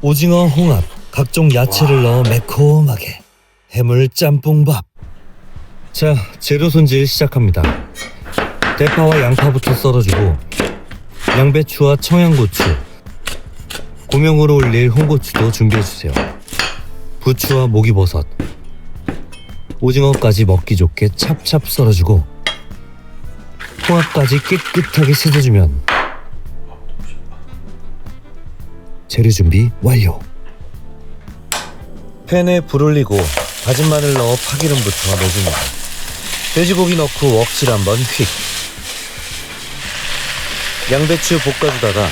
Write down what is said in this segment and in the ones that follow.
오징어, 홍합, 각종 야채를 넣어 매콤하게 해물 짬뽕밥. 자, 재료 손질 시작합니다. 대파와 양파부터 썰어주고 양배추와 청양고추, 고명으로 올릴 홍고추도 준비해주세요. 부추와 목이버섯, 오징어까지 먹기 좋게 찹찹 썰어주고 홍합까지 깨끗하게 씻어주면 재료 준비 완료. 팬에 불 올리고 다진 마늘 넣어 파기름부터 넣어줍니다. 돼지고기 넣고 웍질 한번 휙. 양배추 볶아주다가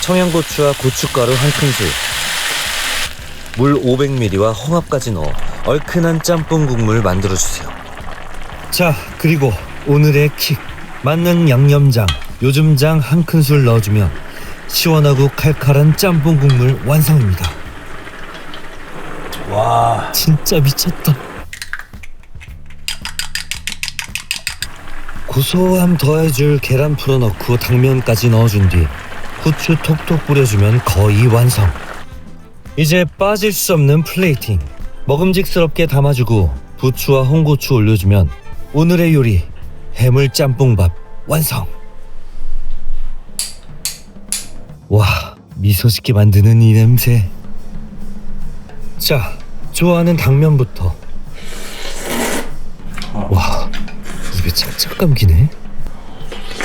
청양고추와 고춧가루 한 큰술, 물 500ml와 홍합까지 넣어 얼큰한 짬뽕 국물 만들어주세요. 자, 그리고 오늘의 킥, 만능 양념장, 요즘장 한 큰술 넣어주면 시원하고 칼칼한 짬뽕 국물 완성입니다. 와, 진짜 미쳤다. 고소함 더해줄 계란 풀어넣고 당면까지 넣어준 뒤 후추 톡톡 뿌려주면 거의 완성. 이제 빠질 수 없는 플레이팅. 먹음직스럽게 담아주고 부추와 홍고추 올려주면 오늘의 요리 해물 짬뽕밥 완성. 와, 미소 짓게 만드는 이 냄새. 자, 좋아하는 당면부터. 와, 입에 착착 감기네.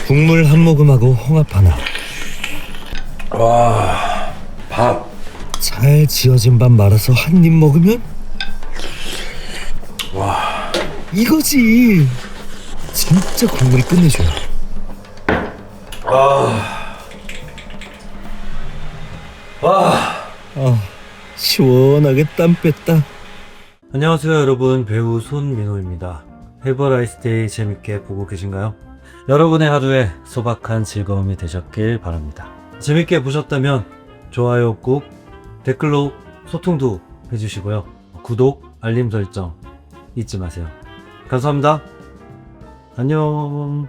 국물 한 모금하고 홍합 하나. 와, 밥. 잘 지어진 밥 말아서 한 입 먹으면 와, 이거지. 진짜 국물이 끝내줘요. 시원하게 땀 뺐다. 안녕하세요 여러분, 배우 손민호입니다. 해버라이스데이 재밌게 보고 계신가요? 여러분의 하루에 소박한 즐거움이 되셨길 바랍니다. 재밌게 보셨다면 좋아요 꾹, 댓글로 소통도 해주시고요. 구독, 알림 설정 잊지 마세요. 감사합니다. 안녕.